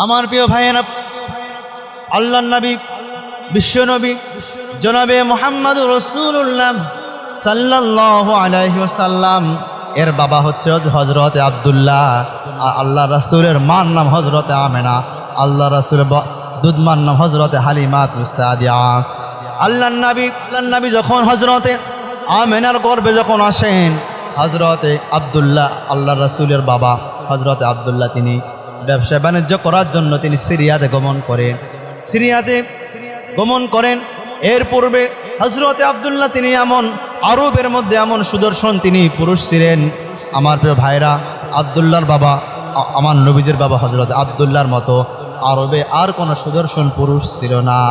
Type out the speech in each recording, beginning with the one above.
আমার প্রিয় ভাইয়েরা, আল্লাহর নবী বিশ্ব নবী জনাবে মুহাম্মদুর রাসূলুল্লাহ সাল্লাল্লাহু আলাইহি ওয়াসাল্লাম এর বাবা হচ্ছে হযরত আব্দুল্লাহ, আর আল্লাহ রাসূলের মার নাম হযরত আমেনা, আল্লাহ রাসূলের দুধমার নাম হযরত হালিমাতুস সাদিয়া। আল্লাহর নবী যখন হযরতে আমেনার গর্ভে যখন আসেন, হযরতে আব্দুল্লাহ আল্লাহ রাসূলের বাবা হযরত আব্দুল্লাহ তিনি ব্যবসা বাণিজ্য করার জন্য তিনি সিরিয়াতে গমন করেন। এর পূর্বে হযরতে আব্দুল্লাহ তিনি এমন আরবের মধ্যে এমন সুদর্শন তিনি পুরুষ ছিলেন। আমার প্রিয় ভাইরা, আব্দুল্লাহর বাবা আমার নবীজির বাবা হযরত আব্দুল্লাহর মতো আরবে আর কোনো সুদর্শন পুরুষ ছিল না।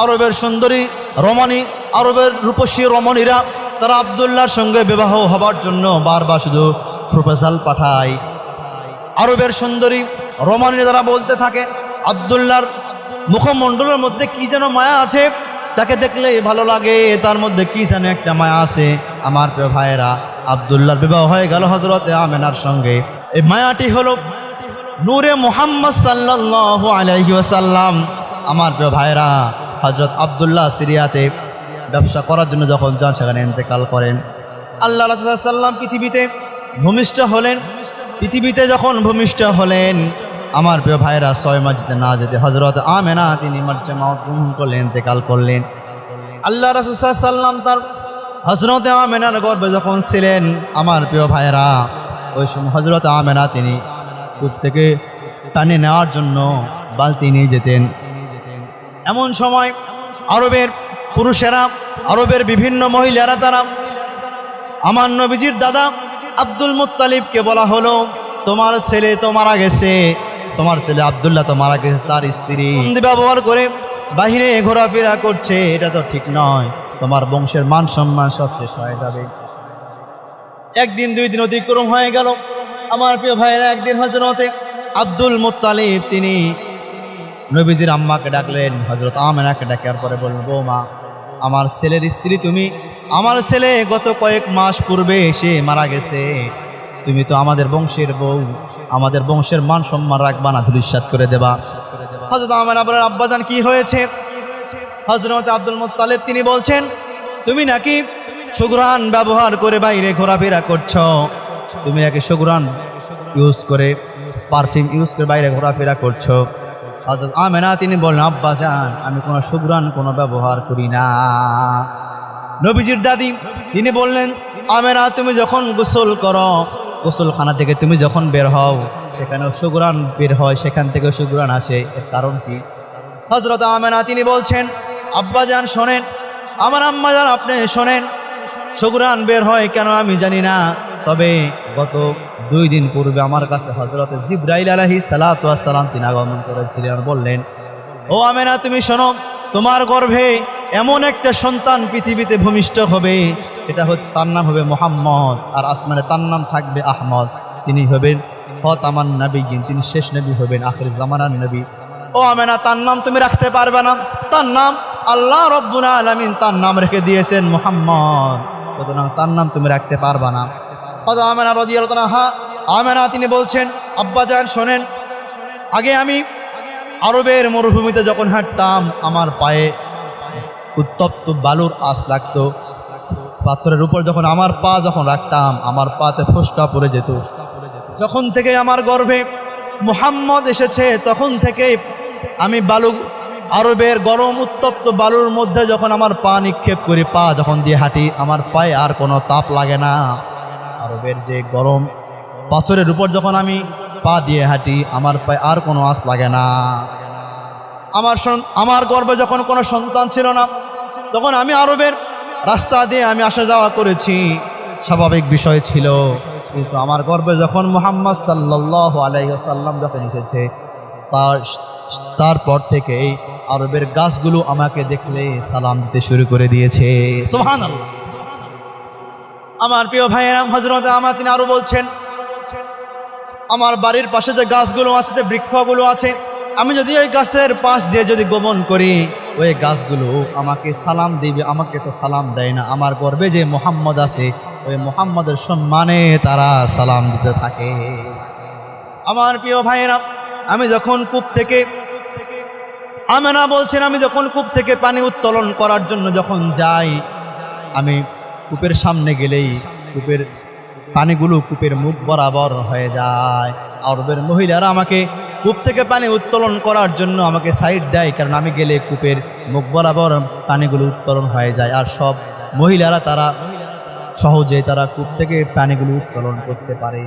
আরবের সুন্দরী রমণী, আরবের রূপসী রমণীরা তারা আব্দুল্লাহর সঙ্গে বিবাহ হবার জন্য বারবার শুধু প্রপোজাল পাঠায়। আরবের সুন্দরী রমণীরা তারা বলতে থাকে, আব্দুল্লাহর মুখমণ্ডলের মধ্যে কি যেন মায়া আছে, তাকে দেখলে ভালো লাগে, তার মধ্যে কি যেন একটা মায়া আছে। আমার প্রিয় ভাইয়েরা, আব্দুল্লাহর বিবাহ হয়ে গেল হযরতে আমেনার সঙ্গে। এই মায়াটি হলো নূরে মুহাম্মদ সাল্লাল্লাহু আলাইহি ওয়াসাল্লাম। আমার প্রিয় ভাইয়েরা, হযরত আব্দুল্লাহ সিরিয়াতে ব্যবসা করার জন্য যখন যান, সেখানে ইন্তেকাল করেন। আল্লাহ রাসূল সাল্লাল্লাহু আলাইহি ওয়াসাল্লাম পৃথিবীতে ভূমিষ্ঠ হলেন। পৃথিবীতে যখন ভূমিষ্ঠ হলেন, আমার প্রিয় ভাইরা, 6 মাস যেতে না যেতে হযরত আমেনা তিনি মরতে মওত গ্রহণ করলেন, ইন্তেকাল করলেন। আল্লাহ রাসূল সাল্লাল্লাহু আলাইহি ওয়াসাল্লাম তার হযরত আমেনার গর্ভে যখন ছিলেন, আমার প্রিয় ভাইরা, ওই সময় হযরত আমেনা তিনি কূপ থেকে পানি নেওয়ার জন্য বালতি নিয়ে যেতেন। এমন সময় আরবের পুরুষেরা, আরবের বিভিন্ন মহিলারা তারা আমার নবীজির দাদা আব্দুল মুত্তালিবকে বলা হলো, তোমার ছেলে তো মারা গেছে, তোমার ছেলে আব্দুল্লাহ তো মারা গেছে, তার স্ত্রী ব্যবহার করে বাহিরে ঘোরাফেরা করছে, এটা তো ঠিক নয়, তোমার বংশের মান সম্মান সব শেষ হয়ে যাবে। একদিন 2 দিন অতিক্রম হয়ে গেল। আমার প্রিয় ভাইয়েরা, একদিন হযরতে আব্দুল মুত্তালিব তিনি নবীজির আম্মাকে ডাকলেন, হযরত আমেনাকে ডাকার পরে বললেন, বৌমা, আমার ছেলের স্ত্রী তুমি, আমার ছেলে গত কয়েক মাস পূর্বে সে মারা গেছে, তুমি তো আমাদের বংশের বউ, আমাদের বংশের মান সম্মান রাখবা না, ধূলিসাৎ করে দেবা। হযরত আমেনা বলেন, আব্বাজান কি হয়েছে? হযরত আব্দুল মুত্তালিব তিনি বলছেন, তুমি নাকি সুঘ্রাণ ব্যবহার করে বাইরে ঘোরাফেরা করছো, তুমি নাকি সুঘ্রাণ ইউজ করে, পারফিউম ইউজ করে বাইরে ঘোরাফেরা করছো। হযরত আমেনা তিনি বললেন, আব্বাজান আমি কোনো সুঘ্রাণ কোনো ব্যবহার করি না। নবীজির দাদি তিনি বললেন, আমেনা তুমি যখন গোসল করো, গোসলখানা থেকে তুমি যখন বের হও, সেখানেও সুঘ্রাণ বের হয়, সেখান থেকেও সুঘ্রাণ আসে, এর কারণ কি? হযরত আমেনা তিনি বলছেন, আব্বাজান শোনেন, আমার আম্মাজান আপনি শোনেন, সুঘ্রাণ বের হয় কেন আমি জানি না, তবে গত 2 দিন পূর্বে আমার কাছে হযরত জিবরাইল আলাইহিস সালাতু ওয়াস সালাম তিনি আগমন করেছিলেন, আর বললেন, ও আমেনা তুমি শোনো, তোমার গর্ভে এমন একটা সন্তান পৃথিবীতে ভূমিষ্ঠ হবে, এটা তার নাম হবে মুহাম্মদ, আর আসমানে তার নাম থাকবে আহমদ, তিনি হবেন খাতামান নবিয়্যিন, তিনি শেষ নবী হবেন, আখির জামানার নবী। ও আমেনা, তার নাম তুমি রাখতে পারবে না, তার নাম আল্লাহ রাব্বুল আলামিন তার নাম রেখে দিয়েছেন মুহাম্মদ, সুতরাং তার নাম তুমি রাখতে পারবে না। হযরত আমেনা রাদিয়াল্লাহু তাআলা আমেনা তিনি বলছেন, আব্বাজান শোনেন, আগে আমি আরবের মরুভূমিতে যখন হাঁটতাম, আমার পায়ে উত্তপ্ত বালুর আঁশ লাগতো, পাথরের উপর যখন আমার পা যখন রাখতাম, আমার পাতে ফোসকা পড়ে যেত। যখন থেকে আমার গর্ভে মুহাম্মদ এসেছে, তখন থেকে আমি আরবের গরম উত্তপ্ত বালুর মধ্যে যখন আমার পা নিক্ষেপ করি, পা যখন দিয়ে হাঁটি, আমার পায়ে আর কোনো তাপ লাগে না। আরবের যে গরম পাথরের উপর যখন আমি পা দিয়ে হাঁটি, আমার পায়ে আর কোনো আঁচ লাগে না। আমার গর্ভে যখন কোনো সন্তান ছিল না, তখন আমি আরবের রাস্তা দিয়ে আমি আসা যাওয়া করেছি, স্বাভাবিক বিষয় ছিল। কিন্তু আমার গর্ভে যখন মুহাম্মদ সাল্লাল্লাহু আলাইহি ওয়াসাল্লাম যখন এসেছে, তারপর থেকে এই আরবের গাছগুলো আমাকে দেখলে সালাম দিতে শুরু করে দিয়েছে। সুবহানাল্লাহ। আমার প্রিয় ভাইয়েরা, হযরত আমেনা তিনি আরো বলছেন, আমার বাড়ির পাশে যে গাছগুলো আছে, যে বৃক্ষগুলো আছে, আমি যদি ওই গাছের পাশ দিয়ে যদি গমন করি, ওই গাছগুলো আমাকে সালাম দিবে, আমাকে তো সালাম দেয় না। আমার গর্ভে যে মুহাম্মদ আছে, ওই মুহাম্মদের সম্মানে তারা সালাম দিতে থাকে। আমার প্রিয় ভাইয়েরা, আমি যখন কূপ থেকে, আমেনা বলছেন, আমি যখন কূপ থেকে পানি উত্তোলন করার জন্য যখন যাই, আমি কূপের সামনে গেলেই কূপের পানিগুলো কূপের মুখ বরাবর হয়ে যায়। আরবের মহিলারা আমাকে কূপ থেকে পানি উত্তোলন করার জন্য আমাকে সাইড দেয়, কারণ আমি গেলে কূপের মুখ বরাবর পানিগুলো উত্তোলন হয়ে যায়। আর সব মহিলারা তারা সহজে তারা কূপ থেকে পানিগুলো উত্তোলন করতে পারে।